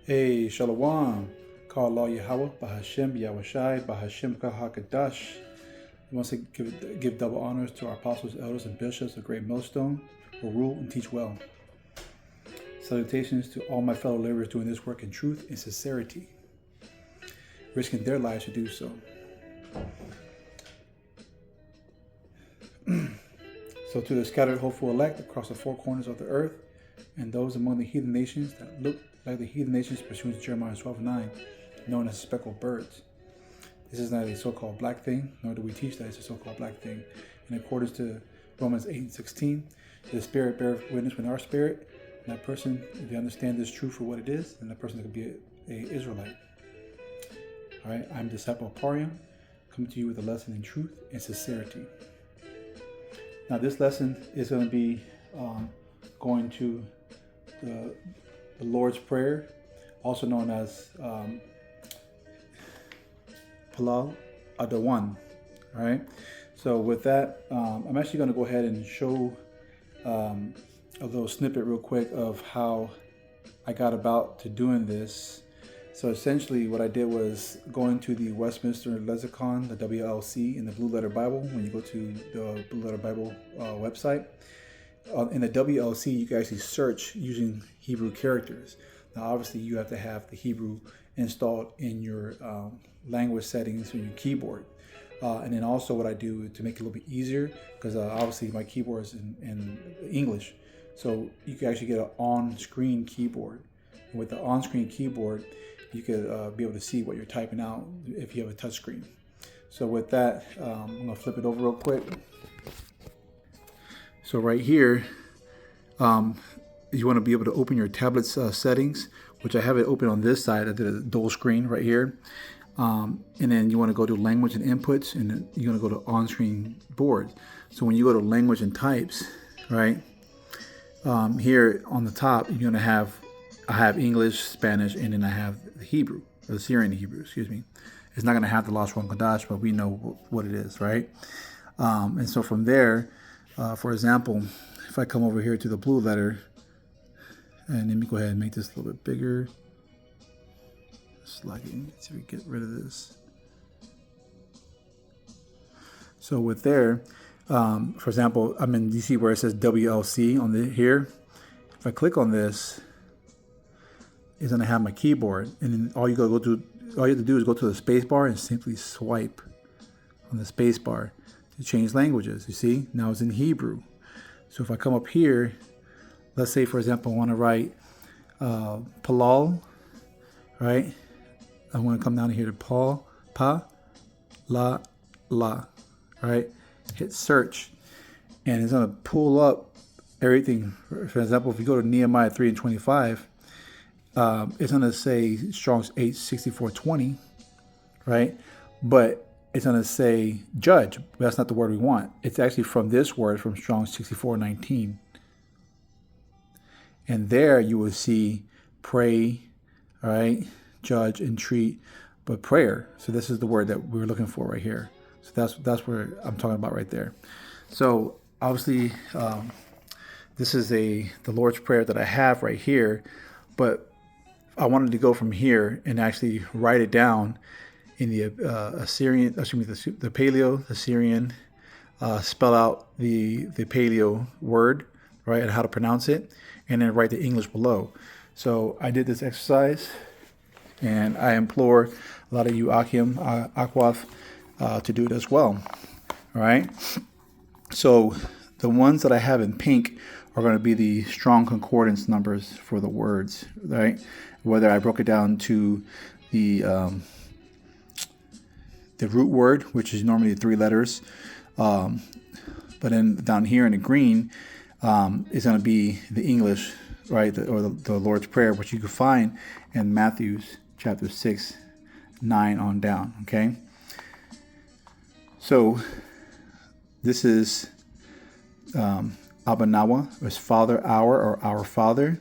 Hey, Shalom. Call Allah Yahweh, Bahashem, Yahweh Bahashem, Kahakadash. We want to give double honors to our apostles, elders, and bishops of Great Millstone who rule and teach well. Salutations to all my fellow laborers doing this work in truth and sincerity, risking their lives to do so. So to the scattered hopeful elect across the four corners of the earth, and those among the heathen nations that look like the heathen nations pursuant to Jeremiah 12:9, known as speckled birds. This is not a so-called black thing, nor do we teach that it's a so-called black thing. In accordance to Romans 8:16, the Spirit bears witness with our spirit, and that person, if you understand this truth for what it is, then that person could be an Israelite. All right, I'm Disciple Parium, coming to you with a lesson in truth and sincerity. Now, this lesson is going to be going to the Lord's Prayer, also known as Palal Ahdawan. All right. So with that, I'm actually going to go ahead and show a little snippet real quick of how I got about to doing this. So essentially what I did was going to the Westminster Lexicon, the WLC, in the Blue Letter Bible. When you go to the Blue Letter Bible website, in the WLC, you can actually search using Hebrew characters. Now, obviously, you have to have the Hebrew installed in your language settings on your keyboard. And then also what I do to make it a little bit easier, because obviously my keyboard is in English. So you can actually get an on-screen keyboard. And with the on-screen keyboard, you could be able to see what you're typing out if you have a touch screen. So with that, I'm going to flip it over real quick. So right here, you want to be able to open your tablet's settings, which I have it open on this side. I did a dual screen right here. And then you want to go to language and inputs, and then you're going to go to on-screen board. So when you go to language and types, right, here on the top, you're going to have, I have English, Spanish, and then I have the Hebrew, or the Syrian Hebrew, excuse me. It's not going to have the Lashon Kodash, but we know what it is, right? And so from there, for example, if I come over here to the blue letter, and let me go ahead and make this a little bit bigger. Slugging, so we get rid of this. So with there, for example, I'm in, you see where it says WLC on the here. If I click on this, it's gonna have my keyboard, and then all you have to do is go to the space bar and simply swipe on the space bar to change languages. You see, now it's in Hebrew. So if I come up here, let's say, for example, I want to write Palal, right? I want to come down here to Paul, Pa, La, La, right? Hit search, and it's going to pull up everything. For example, if you go to Nehemiah 3:25, it's going to say Strong's 8:6420, right? But it's going to say judge, but that's not the word we want. It's actually from this word, from Strong's 64:19. And there you will see pray, all right, judge, entreat, but prayer. So this is the word that we're looking for right here. So that's where I'm talking about right there. So obviously, this is the Lord's Prayer that I have right here, but I wanted to go from here and actually write it down in the Assyrian, excuse me, the Paleo, the Syrian, spell out the Paleo word, right, and how to pronounce it, and then write the English below. So I did this exercise, and I implore a lot of you Akim, Akwath, to do it as well. All right. So the ones that I have in pink are going to be the strong concordance numbers for the words, right? Whether I broke it down to the root word, which is normally 3 letters, but then down here in the green is going to be the English, right, or the Lord's Prayer, which you can find in Matthew's chapter 6:9 on down. Okay, so this is Abba Nawa, or Father our, or our Father,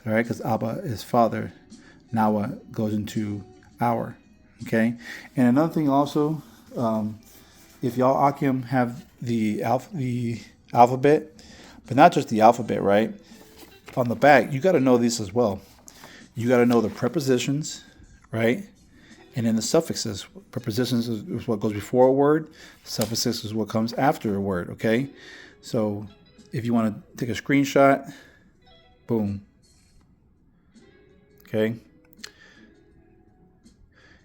all right, because Abba is Father, Nawa goes into our. Okay, and another thing also, if y'all Akim have the alphabet, but not just the alphabet, right? On the back, you got to know this as well. you got to know the prepositions, right? And then the suffixes. Prepositions is what goes before a word. Suffixes is what comes after a word, okay? So if you want to take a screenshot, boom. Okay?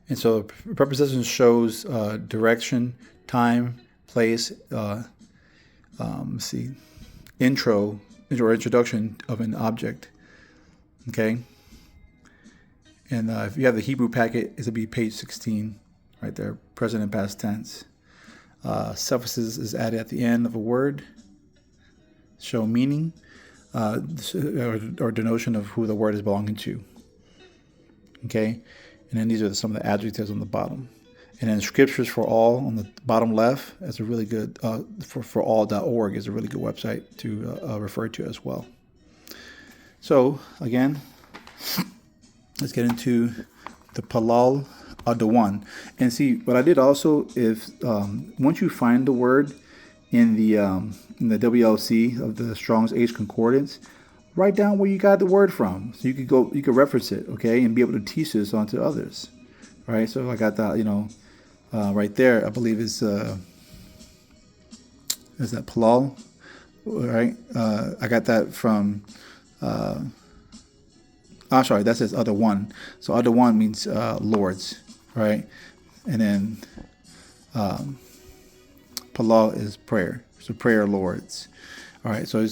And so prepositions shows direction, time, place, let's see, intro or introduction of an object. Okay? And if you have the Hebrew packet, it'll be page 16, right there, present and past tense. Suffixes is added at the end of a word, show meaning, or denotion of who the word is belonging to. Okay? And then these are some of the adjectives on the bottom. And then scriptures for all on the bottom left is a really good, for all.org is a really good website to refer to as well. So, again, let's get into the Palal Ahdawan. And see, what I did also is, once you find the word in the WLC of the Strong's H Concordance, write down where you got the word from, so you could reference it, okay, and be able to teach this onto others, right? So I got that, right there. I believe is that Palal, right? I got that from. Sorry, that says Ahdawan. So Ahdawan means Lord's, right? And then Palal is prayer. So prayer Lord's. All right. So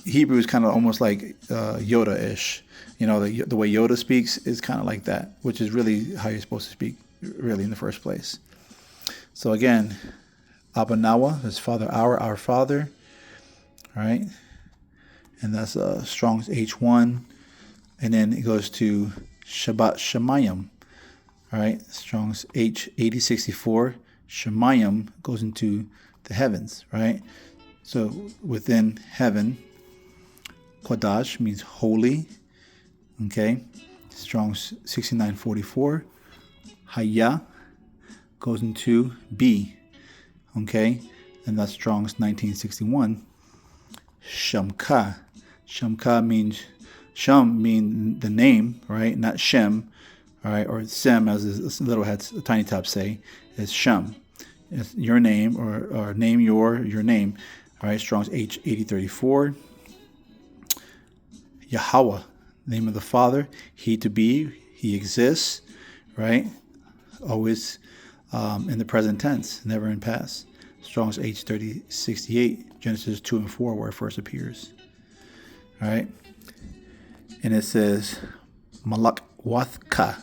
Hebrew is kind of almost like Yoda-ish. The way Yoda speaks is kind of like that, which is really how you're supposed to speak, really, in the first place. So again, Abba Nawa is Father our Father. All right. And that's Strong's H1. And then it goes to Shabbat Shemayim. All right. Strong's H8064. Shemayim goes into the heavens, right? So within heaven, Kodash means holy. Okay. Strong's 6944. Haya goes into be. Okay. And that's Strong's 1961. Shamka. Shamka means, Sham means the name, right? Not Shem, all right? Or Sem, as this little heads, tiny top say, is Shem. It's your name, or name your name. All right, Strong's H8034. Yahweh, name of the Father. He to be, he exists, right? Always in the present tense, never in past. Strong's H3068, Genesis 2 and 4, where it first appears. All right. And it says, Malak Wathka,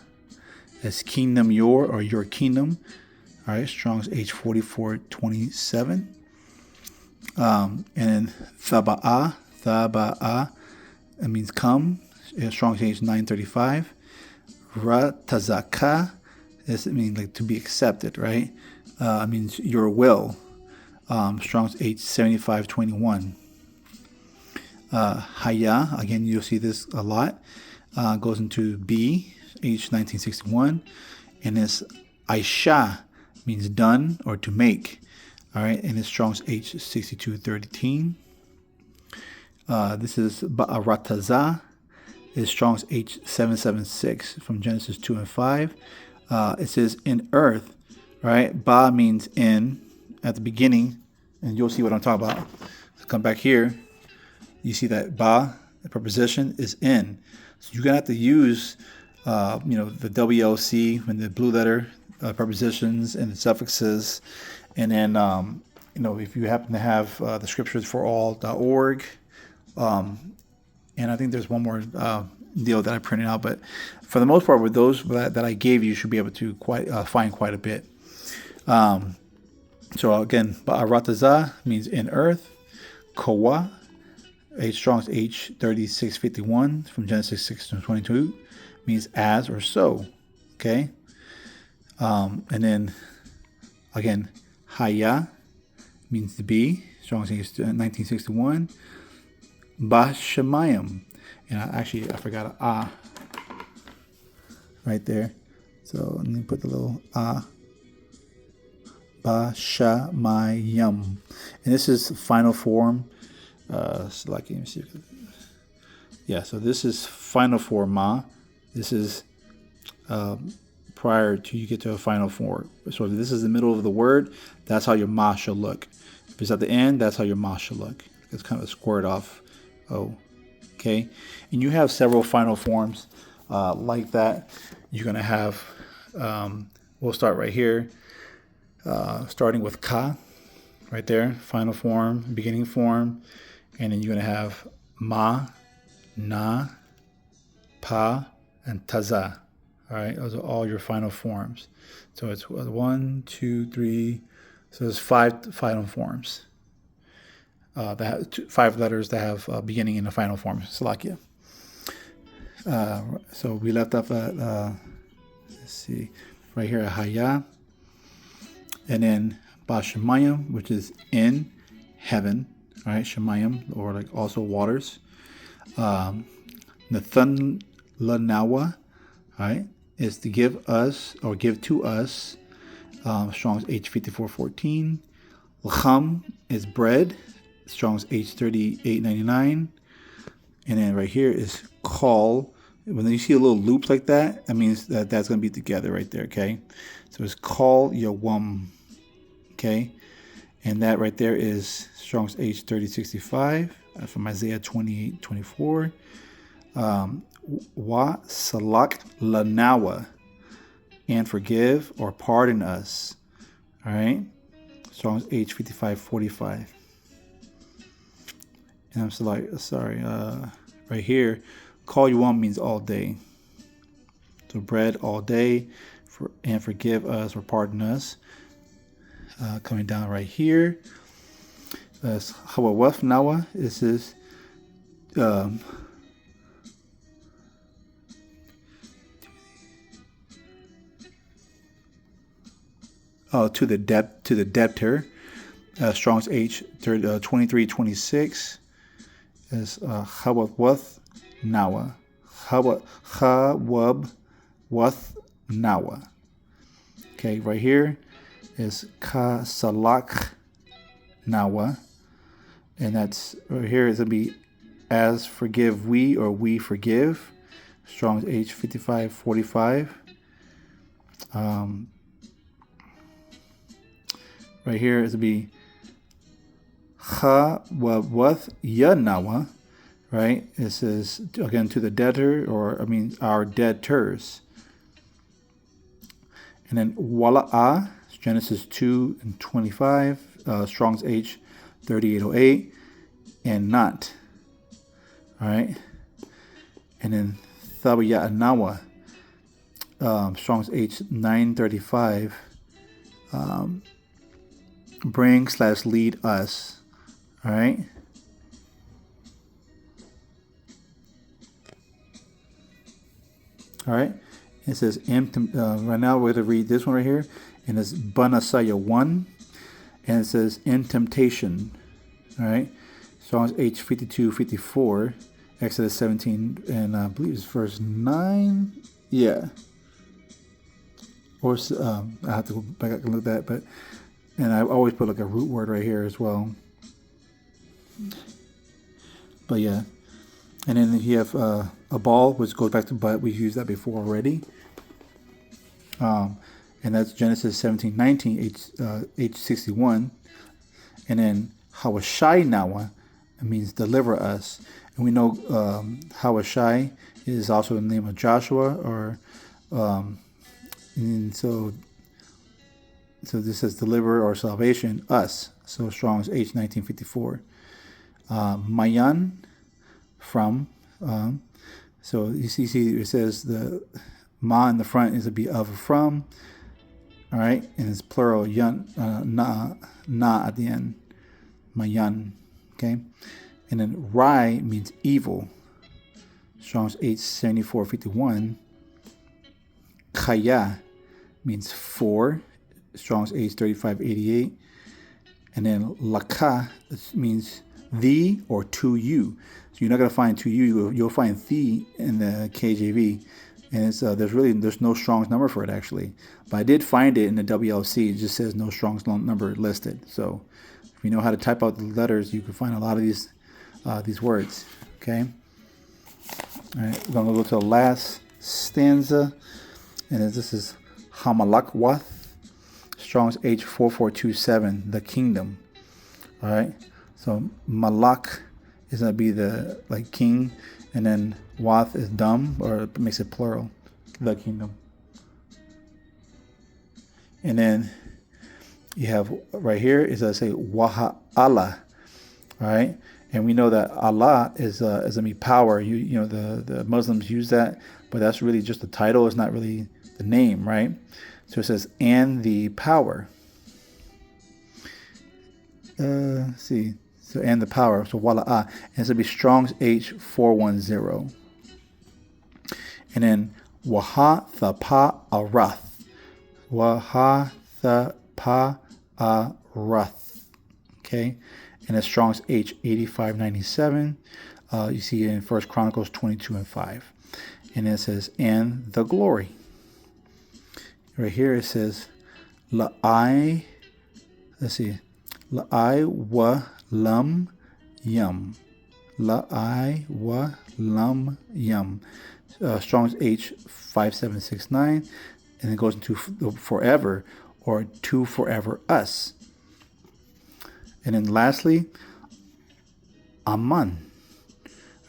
as kingdom your kingdom. All right. Strong's H4427. And then Thaba'ah, it means come. Strong's H935. Ratazaka, it means like to be accepted, right? It means your will. Strong's H7521. Haya, again, you'll see this a lot, goes into B, H1961, and it's Aisha, means done or to make. All right, and it's Strong's H6213. This is Ba'arataza, is Strong's H776 from Genesis 2 and 5. It says in earth, right? Ba means in at the beginning, and you'll see what I'm talking about. So come back here. You see that ba, the preposition, is in. So you're going to have to use, the WLC and the blue letter prepositions and the suffixes. And then, if you happen to have the scriptures for all.org. And I think there's one more deal that I printed out. But for the most part, with those that I gave you should be able to find quite a bit. So again, Ba'arataza means in earth. Kowa, Strong's H3651 from Genesis 6:22 means as or so. Okay. And then again, Haya means to be. Strong's H1961. Bashamayim. And I forgot a right there. So let me put the little Bashamayim. And this is final form. So this is final form ma. This is prior to you get to a final form. So if this is the middle of the word, that's how your ma should look. If it's at the end, that's how your ma should look. It's kind of squared off O. Okay? And you have several final forms like that. You're going to have, we'll start right here, starting with ka, right there, final form, beginning form. And then you're going to have ma, na, pa, and taza. All right, those are all your final forms. So it's 1, 2, 3. So there's 5 final forms. That have 5 letters that have beginning and a final form. Salakia. So we left off at, let's see, right here at Haya. And then Bashamayim, which is in heaven. All right, Shemayim, or like also waters. Nathan Lanawa, right, is to give us or give to us. Strong's H5414. L'cham is bread. Strong's H3899. And then right here is call. When you see a little loop like that, that means that that's going to be together right there, okay? So it's call yawam, okay? And that right there is Strong's H3065 from Isaiah 28:24. Wa salak lanawa, and forgive or pardon us. All right, Strong's H5545. And I'm sorry. Right here, call you one means all day. So bread all day, and forgive us or pardon us. Coming down right here, hawawaf nawa. This is to the debtor. Strong's H 2326 is hawawaf nawa. Hawab wath nawa. Okay, right here is ka salak nawa, and that's right here is going to be as forgive we, or we forgive. Strong's H5545. Right here is to be ha wath ya nawa. Right, it says again to the debtor, or I mean our debtors. And then wala'ah, Genesis 2:25, Strong's H 3808, and not. All right, and then thabiya'anawa, Strong's H 935, bring/lead us. All right. All right, it says right now we're going to read this one right here, and it's Banasaya 1, and it says in temptation. All right, Strong's H5254, Exodus 17, and I believe it's verse 9. Yeah, or I have to go back and look at that, but and I always put like a root word right here as well. But yeah. And then you have a ball, which goes back to but. We've used that before already. And that's Genesis 17:19, H61. And then Hawashai Nawa, it means deliver us. And we know Hawashai is also the name of Joshua, or and so this says deliver or salvation, us. So Strong's H1954. Mayan, from, so you see it says the ma in the front is to be of or from. All right, and it's plural yun, na at the end, mayan. Okay, and then rai means evil. Strong's H7451. Kaya means for. Strong's H3588. And then laka means thee or to you. So you're not going to find to you. You'll find thee in the KJV. And it's there's no Strong's number for it, actually. But I did find it in the WLC. It just says no Strong's number listed. So if you know how to type out the letters, you can find a lot of these words. Okay. All right. We're going to go to the last stanza. And this is Hamalakwath, Strong's H4427, the kingdom. All right. So Malak is going to be the king, and then Wath is dumb, or it makes it plural, the kingdom. And then you have right here is I say Waha Allah, right? And we know that Allah is a me power. You know the Muslims use that, but that's really just the title. It's not really the name, right? So it says and the power. Let's see. So and the power. So wala and it's gonna be Strong's H410. And then Waha Thapa Arath. Waha Thapa Arath. Okay. And it's Strong's H8597. You see it in 1 Chronicles 22:5. And it says, and the glory. Right here it says, La'ai, let's see, La'ai wa lam yum. La'ai wa lam yum. Strong's H5769. And it goes into forever, or to forever us. And then lastly, Aman.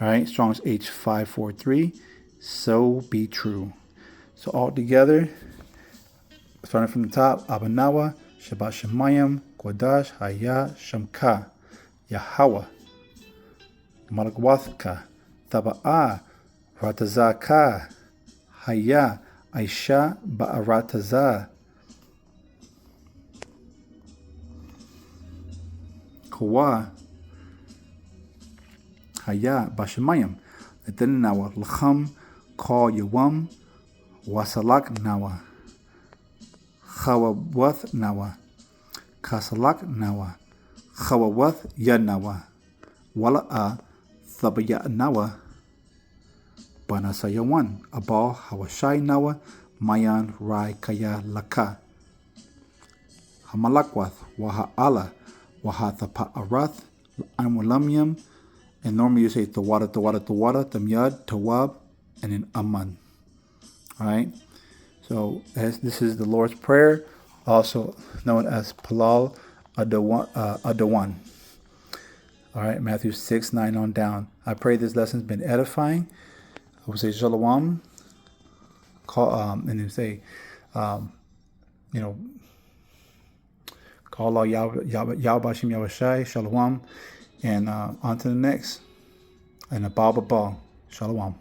All right, Strong's H543. So be true. So all together, starting from the top, Abanawa, Shabbat Shemayim, Kodash, Haya, Shamka, Yahweh, Malakwathka, Taba'a, Ratazaka, Haya, Aisha, Ba'arataza, Kawa, Haya, Bashemayim, Nawa, Lacham, Call Yawam, Wasalak Nawa, Chawawath Nawa, Kasalak Nawa, Chawawath Yanawa, Wala'a, Thabaya Nawa, Banasayawan, Abal Hawashai Nawa, Mayan Rai Kaya Laka, Hamalakwath, Waha Allah, Waha Thapa Arath, Anwalamyam. And normally you say Tawada, Tamyad, Tawab, and then Aman. All right. So this is the Lord's Prayer, also known as Palal Ahdawan. All right, Matthew 6:9 on down. I pray this lesson's been edifying. I would say Shalom. And then say, call Allah Yahweh Bashim Yahweh Shalom. And on to the next. And a Baba Shalom.